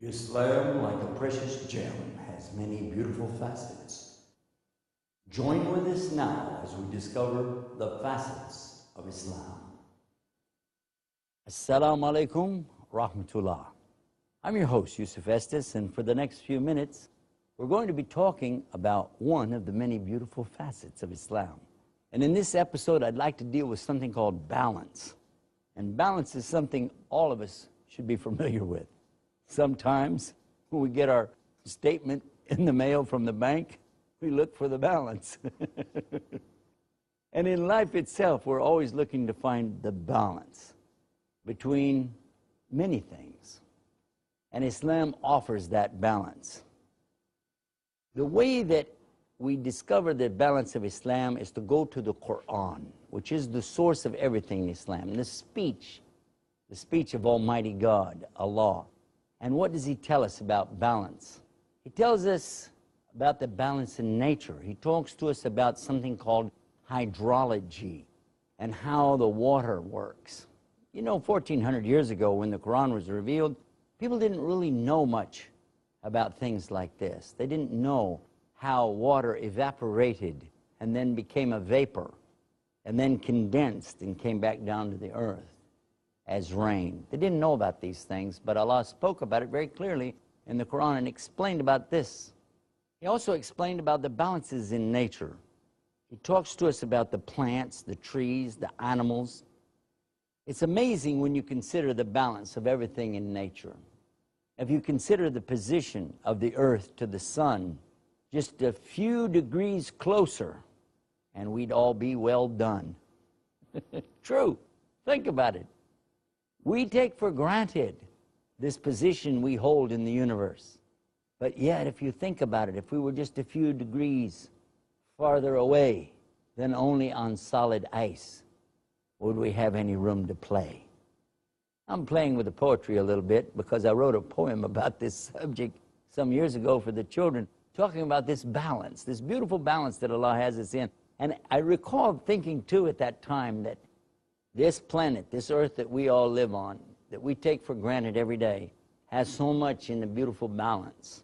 Islam, like a precious gem, has many beautiful facets. Join with us now as we discover the facets of Islam. Assalamu alaikum rahmatullah. I'm your host, Yusuf Estes, and for the next few minutes, we're going to be talking about one of the many beautiful facets of Islam. And in this episode, I'd like to deal with something called balance. And balance is something all of us should be familiar with. Sometimes when we get our statement in the mail from the bank, we look for the balance. And in life itself, we're always looking to find the balance between many things. And Islam offers that balance. The way that we discover the balance of Islam is to go to the Quran, which is the source of everything in Islam, the speech of Almighty God, Allah. And what does He tell us about balance? He tells us about the balance in nature. He talks to us about something called hydrology and how the water works. You know, 1400 years ago when the Quran was revealed, people didn't really know much about things like this. They didn't know how water evaporated and then became a vapor and then condensed and came back down to the earth as rain. They didn't know about these things, but Allah spoke about it very clearly in the Quran and explained about this. He also explained about the balances in nature. He talks to us about the plants, the trees, the animals. It's amazing when you consider the balance of everything in nature. If you consider the position of the earth to the sun, just a few degrees closer, and we'd all be well done. True. Think about it. We take for granted this position we hold in the universe. But yet, if you think about it, if we were just a few degrees farther away than only on solid ice, would we have any room to play? I'm playing with the poetry a little bit because I wrote a poem about this subject some years ago for the children, talking about this balance, this beautiful balance that Allah has us in. And I recall thinking, too, at that time that this planet, this earth that we all live on, that we take for granted every day, has so much in the beautiful balance.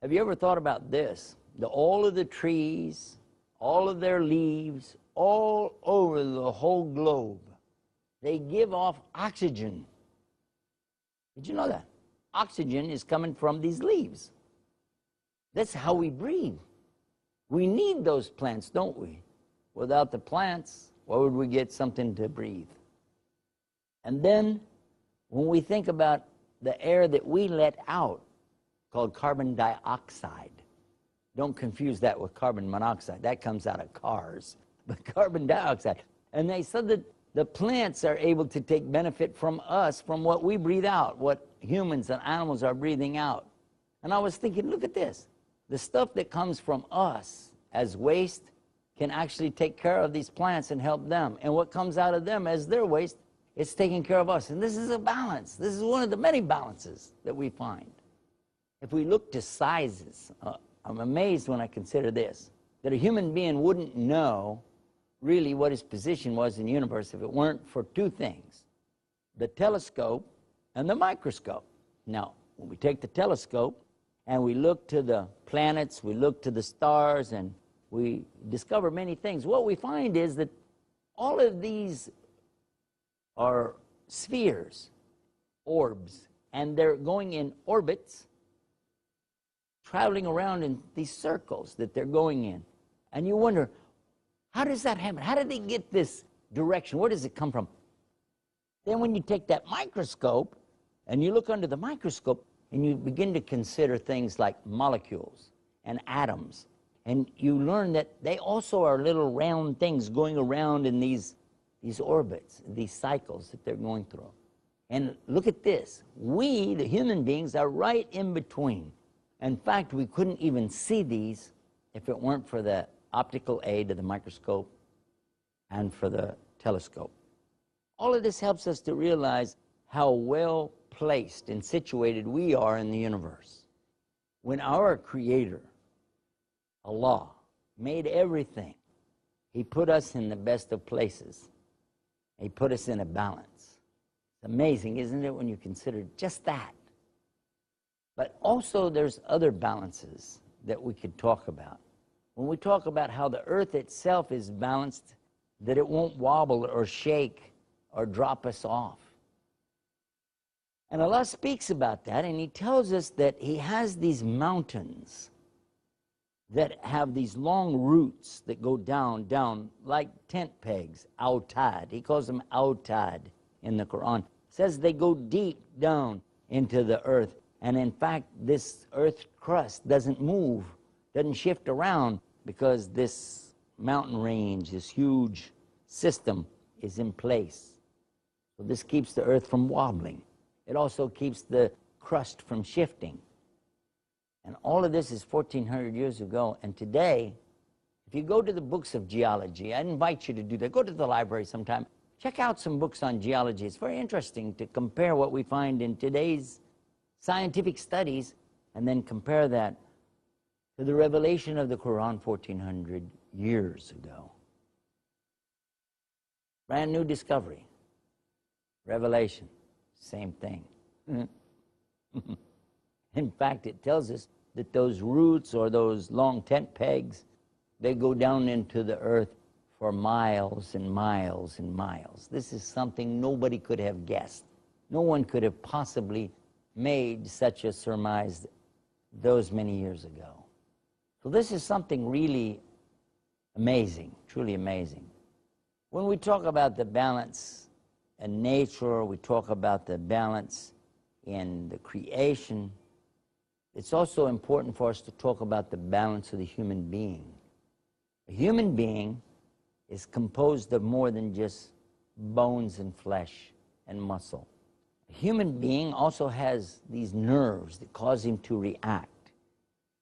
Have you ever thought about this? All of the trees, all of their leaves, all over the whole globe, they give off oxygen. Did you know that? Oxygen is coming from these leaves. That's how we breathe. We need those plants, don't we? Without the plants, where would we get something to breathe? And then, when we think about the air that we let out, called carbon dioxide, don't confuse that with carbon monoxide. That comes out of cars. But carbon dioxide. And they said that the plants are able to take benefit from us, from what we breathe out, what humans and animals are breathing out. And I was thinking, look at this. The stuff that comes from us as waste can actually take care of these plants and help them. And what comes out of them as their waste, it's taking care of us. And this is a balance. This is one of the many balances that we find. If we look to sizes, I'm amazed when I consider this, that a human being wouldn't know really what his position was in the universe if it weren't for two things, the telescope and the microscope. Now, when we take the telescope and we look to the planets, we look to the stars, and we discover many things, what we find is that all of these are spheres, orbs, and they're going in orbits, traveling around in these circles that they're going in. And you wonder, how does that happen? How did they get this direction? Where does it come from? Then when you take that microscope and you look under the microscope and you begin to consider things like molecules and atoms, and you learn that they also are little round things going around in these orbits, these cycles that they're going through. And look at this. We, the human beings, are right in between. In fact, we couldn't even see these if it weren't for the optical aid of the microscope and for the telescope. All of this helps us to realize how well placed and situated we are in the universe. When our Creator, Allah, made everything, He put us in the best of places. He put us in a balance. It's amazing, isn't it, when you consider just that? But also there's other balances that we could talk about. When we talk about how the earth itself is balanced, that it won't wobble or shake or drop us off. And Allah speaks about that, and He tells us that He has these mountains that have these long roots that go down, like tent pegs, autad. He calls them autad in the Quran. It says they go deep down into the earth. And in fact, this earth crust doesn't move, doesn't shift around, because this mountain range, this huge system is in place. So this keeps the earth from wobbling. It also keeps the crust from shifting. And all of this is 1,400 years ago. And today, if you go to the books of geology, I invite you to do that. Go to the library sometime. Check out some books on geology. It's very interesting to compare what we find in today's scientific studies and then compare that to the revelation of the Quran 1,400 years ago. Brand new discovery. Revelation, same thing. In fact, it tells us that those roots or those long tent pegs, they go down into the earth for miles and miles and miles. This is something nobody could have guessed. No one could have possibly made such a surmise those many years ago. So this is something really amazing, truly amazing. When we talk about the balance in nature, we talk about the balance in the creation, it's also important for us to talk about the balance of the human being. A human being is composed of more than just bones and flesh and muscle. A human being also has these nerves that cause him to react.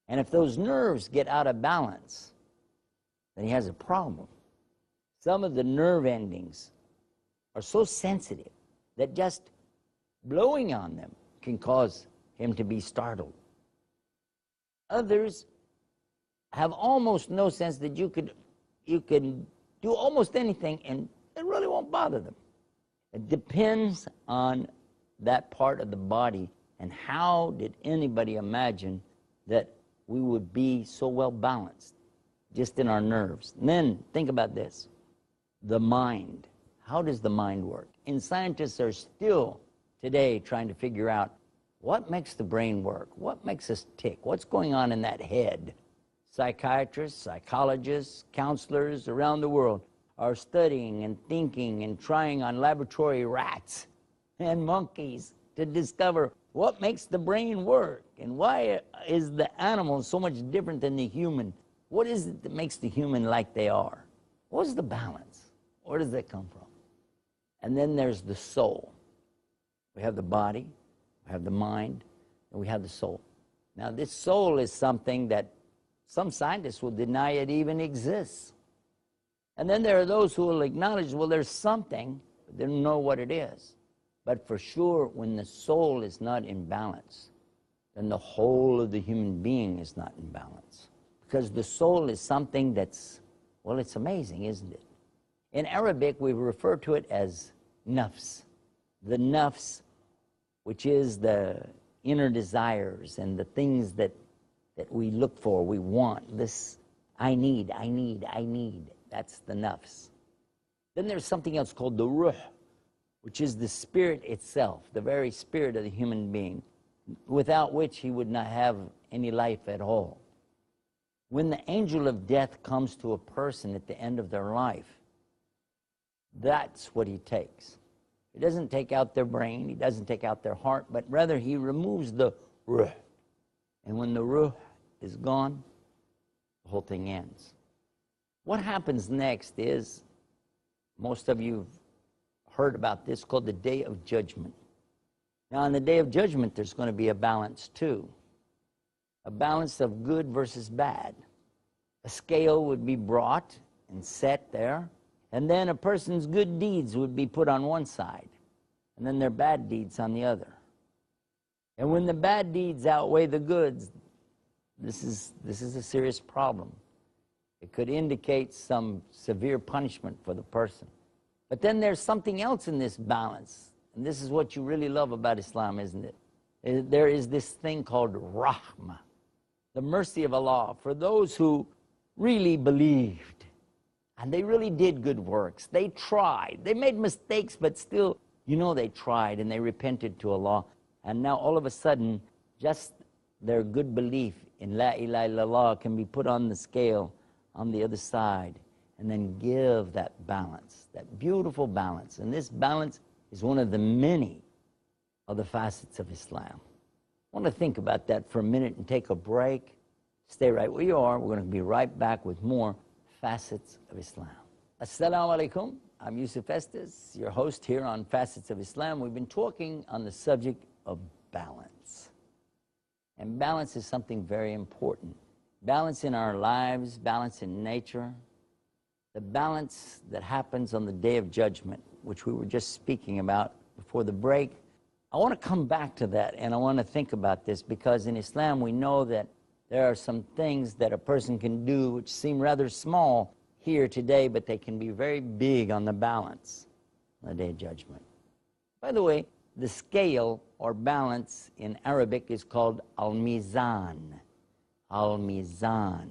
And if those nerves get out of balance, then he has a problem. Some of the nerve endings are so sensitive that just blowing on them can cause him to be startled. Others have almost no sense that you can do almost anything and it really won't bother them. It depends on that part of the body, and how did anybody imagine that we would be so well balanced just in our nerves? And then think about this, the mind. How does the mind work? And scientists are still today trying to figure out what makes the brain work, what makes us tick, what's going on in that head. Psychiatrists, psychologists, counselors around the world are studying and thinking and trying on laboratory rats and monkeys to discover what makes the brain work and why is the animal so much different than the human. What is it that makes the human like they are? What is the balance? Where does that come from? And then there's the soul. We have the body, we have the mind, and we have the soul. Now this soul is something that some scientists will deny it even exists. And then there are those who will acknowledge, well, there's something, but they don't know what it is. But for sure, when the soul is not in balance, then the whole of the human being is not in balance. Because the soul is something that's, well, it's amazing, isn't it? In Arabic, we refer to it as nafs. The nafs, which is the inner desires and the things that we look for, we want. This, I need. That's the nafs. Then there's something else called the ruh, which is the spirit itself, the very spirit of the human being, without which he would not have any life at all. When the angel of death comes to a person at the end of their life, that's what he takes. He doesn't take out their brain, he doesn't take out their heart, but rather he removes the ruh. And when the ruh is gone, the whole thing ends. What happens next is, most of you have heard about this, called the Day of Judgment. Now on the Day of Judgment, there's going to be a balance too. A balance of good versus bad. A scale would be brought and set there, and then a person's good deeds would be put on one side, and then their bad deeds on the other. And when the bad deeds outweigh the goods, this is a serious problem. It could indicate some severe punishment for the person. But then there's something else in this balance, and this is what you really love about Islam, isn't it? there is this thing called rahmah, the mercy of Allah, for those who really believed and they really did good works. They tried. They made mistakes, but still, they tried and they repented to Allah. And now all of a sudden, just their good belief in La ilaha illallah can be put on the scale on the other side and then give that balance, that beautiful balance. And this balance is one of the many of the facets of Islam. I want to think about that for a minute and take a break. Stay right where you are. We're going to be right back with more facets of Islam. Assalamu alaikum. I'm Yusuf Estes, your host here on Facets of Islam. We've been talking on the subject of balance. And balance is something very important. Balance in our lives, balance in nature, the balance that happens on the Day of Judgment, which we were just speaking about before the break. I want to come back to that, and I want to think about this, because in Islam we know that there are some things that a person can do which seem rather small here today, but they can be very big on the balance on the Day of Judgment. By the way, the scale or balance in Arabic is called al-mizan. Al-mizan.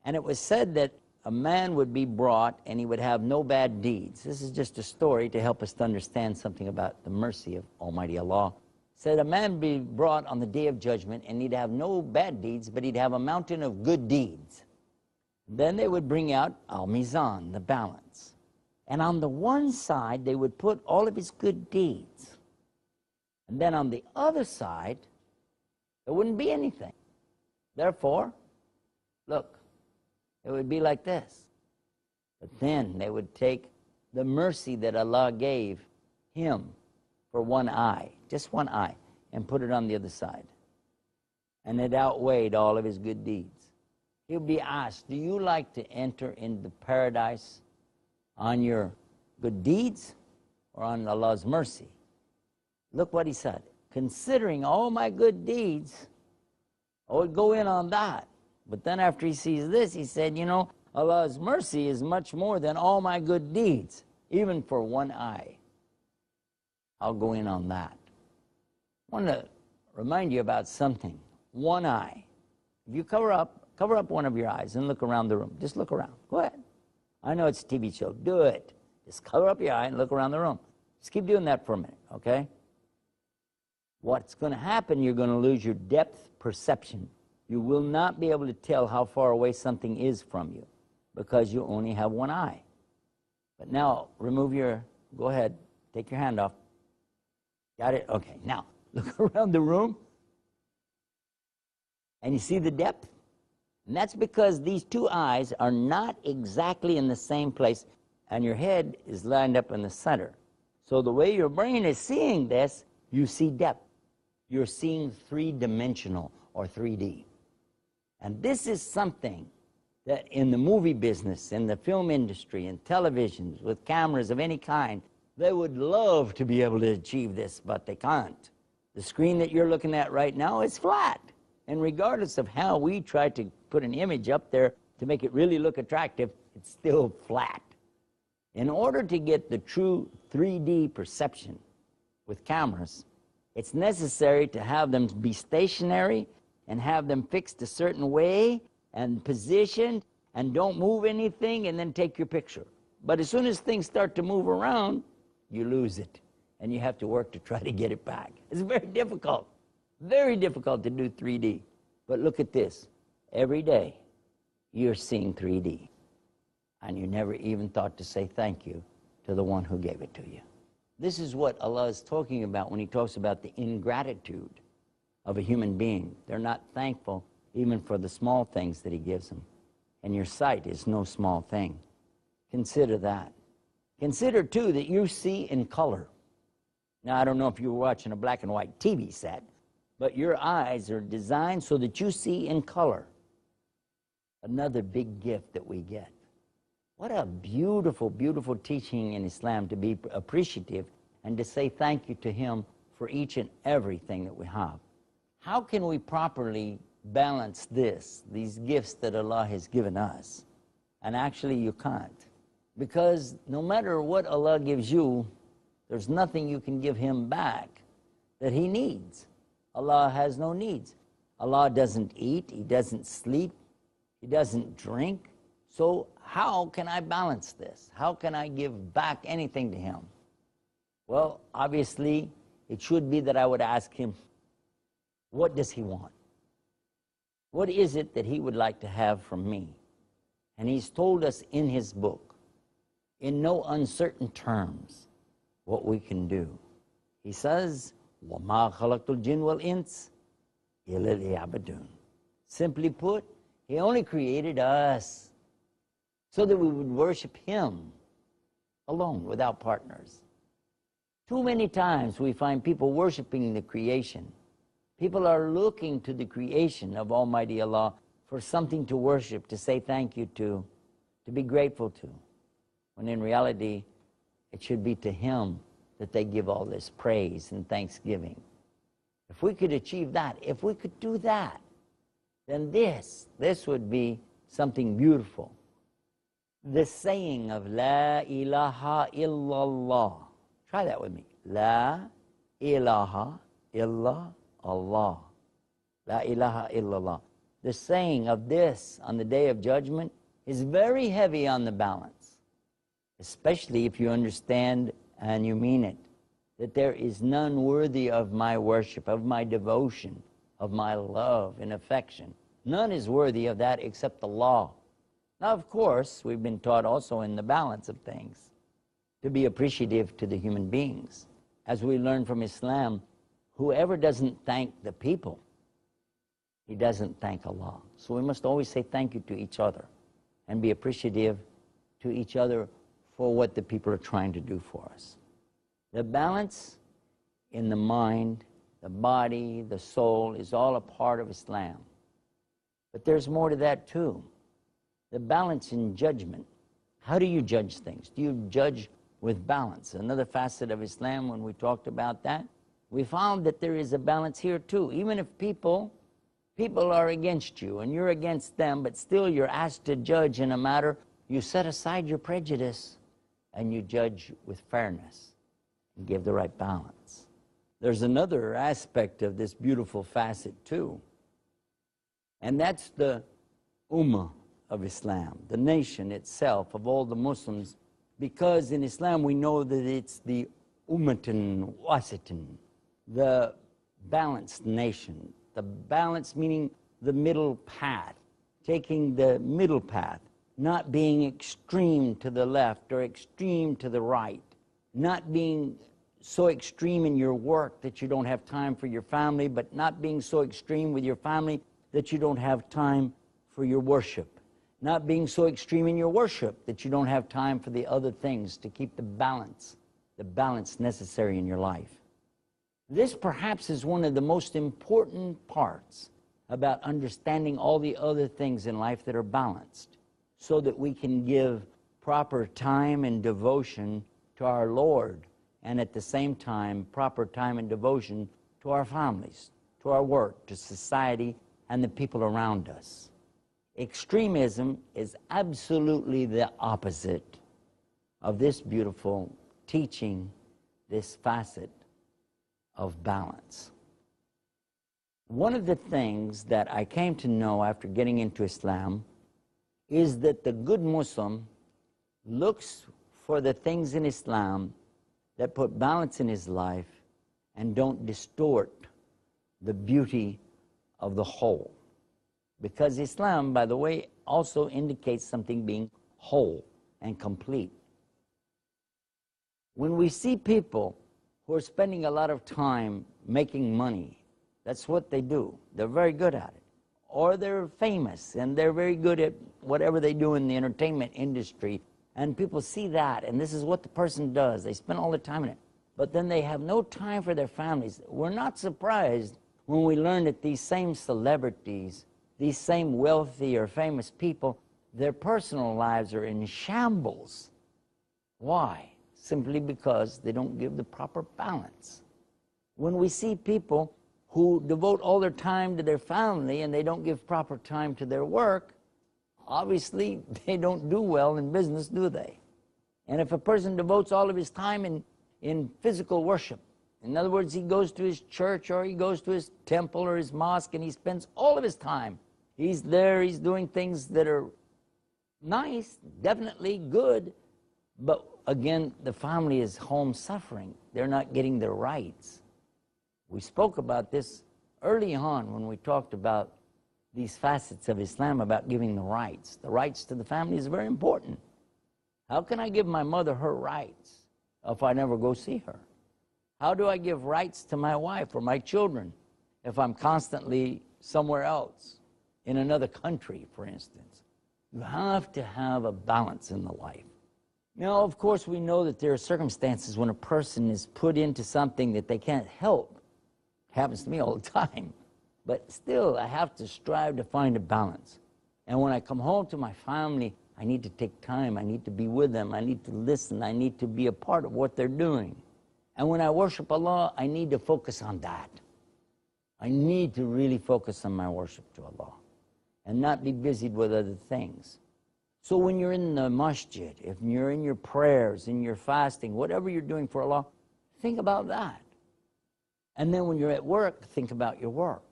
And it was said that a man would be brought and he would have no bad deeds. This is just a story to help us to understand something about the mercy of Almighty Allah. It said a man would be brought on the Day of Judgment and he'd have no bad deeds, but he'd have a mountain of good deeds. Then they would bring out al-mizan, the balance. And on the one side, they would put all of his good deeds. And then on the other side, there wouldn't be anything. Therefore, look, it would be like this. But then they would take the mercy that Allah gave him for one eye, just one eye, and put it on the other side. And it outweighed all of his good deeds. He'll be asked, do you like to enter into paradise on your good deeds or on Allah's mercy? Look what he said. Considering all my good deeds, I would go in on that. But then after he sees this, he said, Allah's mercy is much more than all my good deeds, even for one eye. I'll go in on that. I want to remind you about something. One eye. If you cover up one of your eyes and look around the room. Just look around. Go ahead. I know it's a TV show. Do it. Just cover up your eye and look around the room. Just keep doing that for a minute, okay? What's going to happen, you're going to lose your depth perception. You will not be able to tell how far away something is from you because you only have one eye. But now, go ahead, take your hand off. Got it? Okay, now, look around the room and you see the depth? And that's because these two eyes are not exactly in the same place and your head is lined up in the center. So the way your brain is seeing this, you see depth. You're seeing three-dimensional or 3D. And this is something that in the movie business, in the film industry, in televisions, with cameras of any kind, they would love to be able to achieve this, but they can't. The screen that you're looking at right now is flat. And regardless of how we try to put an image up there to make it really look attractive, it's still flat. In order to get the true 3D perception with cameras, it's necessary to have them be stationary and have them fixed a certain way and positioned and don't move anything and then take your picture. But as soon as things start to move around, you lose it and you have to work to try to get it back. It's very difficult to do 3D. But look at this. Every day you're seeing 3D and you never even thought to say thank you to the one who gave it to you. This is what Allah is talking about when he talks about the ingratitude of a human being. They're not thankful even for the small things that he gives them. And your sight is no small thing. Consider that. Consider, too, that you see in color. Now, I don't know if you were watching a black and white TV set, but your eyes are designed so that you see in color. Another big gift that we get. What a beautiful, beautiful teaching in Islam to be appreciative and to say thank you to him for each and everything that we have. How can we properly balance these gifts that Allah has given us? And actually you can't. Because no matter what Allah gives you, there's nothing you can give him back that he needs. Allah has no needs. Allah doesn't eat, He doesn't sleep, He doesn't drink. So how can I balance this? How can I give back anything to Him? Well, obviously, it should be that I would ask Him, what does He want? What is it that He would like to have from me? And He's told us in His book, in no uncertain terms, what we can do. He says, وَمَا خَلَقْتُ الْجِنَّ وَالْإِنسَ إِلَّا لِيَعْبُدُونِ. Simply put, He only created us so that we would worship Him alone, without partners. Too many times we find people worshiping the creation. People are looking to the creation of Almighty Allah for something to worship, to say thank you to be grateful to, when in reality, it should be to Him that they give all this praise and thanksgiving. If we could achieve that, if we could do that, then this would be something beautiful. The saying of La ilaha illallah. Try that with me. La ilaha illallah. La ilaha illallah. The saying of this on the Day of Judgment is very heavy on the balance, especially if you understand and you mean it, that there is none worthy of my worship, of my devotion, of my love and affection. None is worthy of that except Allah. Now, of course, we've been taught also in the balance of things to be appreciative to the human beings. As we learn from Islam, whoever doesn't thank the people, he doesn't thank Allah. So we must always say thank you to each other and be appreciative to each other for what the people are trying to do for us. The balance in the mind, the body, the soul is all a part of Islam. But there's more to that too. The balance in judgment. How do you judge things? Do you judge with balance? Another facet of Islam, when we talked about that, we found that there is a balance here too. Even if people are against you and you're against them, but still you're asked to judge in a matter, you set aside your prejudice and you judge with fairness and give the right balance. There's another aspect of this beautiful facet too, and that's the ummah of Islam, the nation itself of all the Muslims, because in Islam we know that it's the ummatan wasatan, the balanced nation. The balance meaning the middle path, taking the middle path, not being extreme to the left or extreme to the right, not being so extreme in your work that you don't have time for your family, but not being so extreme with your family that you don't have time for your worship, not being so extreme in your worship that you don't have time for the other things, to keep the balance necessary in your life. This perhaps is one of the most important parts about understanding all the other things in life that are balanced, so that we can give proper time and devotion to our Lord, and at the same time, proper time and devotion to our families, to our work, to society, and the people around us. Extremism is absolutely the opposite of this beautiful teaching, this facet of balance. One of the things that I came to know after getting into Islam is that the good Muslim looks for the things in Islam that put balance in his life and don't distort the beauty of the whole. Because Islam, by the way, also indicates something being whole and complete. When we see people who are spending a lot of time making money, that's what they do. They're very good at it. Or they're famous and they're very good at whatever they do in the entertainment industry, and people see that, and this is what the person does. They spend all their time in it. But then they have no time for their families. We're not surprised when we learn that these same celebrities, these same wealthy or famous people, their personal lives are in shambles. Why? Simply because they don't give the proper balance. When we see people who devote all their time to their family and they don't give proper time to their work, obviously they don't do well in business, do they? And if a person devotes all of his time in physical worship, In other words, he goes to his church or he goes to his temple or his mosque and he spends all of his time. He's there, he's doing things that are nice, definitely good, but again, the family is home suffering. They're not getting their rights. We spoke about this early on when we talked about these facets of Islam, about giving the rights. The rights to the family is very important. How can I give my mother her rights if I never go see her? How do I give rights to my wife or my children if I'm constantly somewhere else, in another country, for instance? You have to have a balance in the life. Now, of course, we know that there are circumstances when a person is put into something that they can't help. It happens to me all the time. But still, I have to strive to find a balance. And when I come home to my family, I need to take time. I need to be with them. I need to listen. I need to be a part of what they're doing. And when I worship Allah, I need to focus on that. I need to really focus on my worship to Allah and not be busied with other things. So when you're in the masjid, if you're in your prayers, in your fasting, whatever you're doing for Allah, think about that. And then when you're at work, think about your work.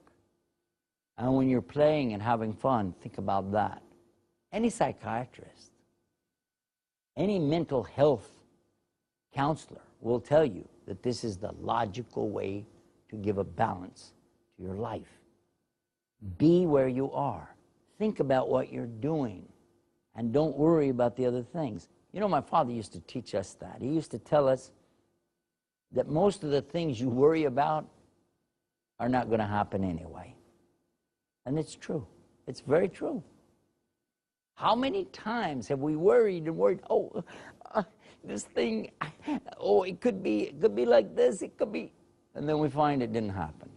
And when you're playing and having fun, think about that. Any psychiatrist, any mental health counselor will tell you that this is the logical way to give a balance to your life. Be where you are. Think about what you're doing. And don't worry about the other things. You know, my father used to teach us that. He used to tell us that most of the things you worry about are not going to happen anyway. And it's true. It's very true. How many times have we worried and worried, this thing, it could be like this, it could be, and then we find it didn't happen.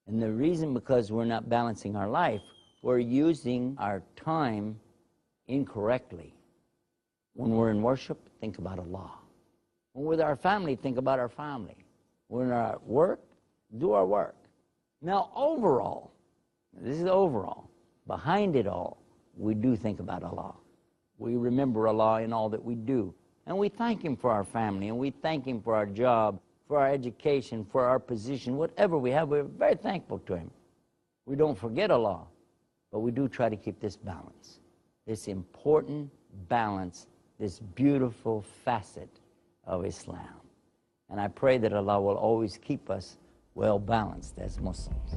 And the reason, because we're not balancing our life, we're using our time incorrectly. When we're in worship, think about Allah. When we're with our family, think about our family. When we're at work, do our work. Now, overall, this is overall, behind it all, we do think about Allah. We remember Allah in all that we do. And we thank Him for our family, and we thank Him for our job, for our education, for our position, whatever we have, we're very thankful to Him. We don't forget Allah, but we do try to keep this balance, this important balance, this beautiful facet of Islam. And I pray that Allah will always keep us well balanced as Muslims.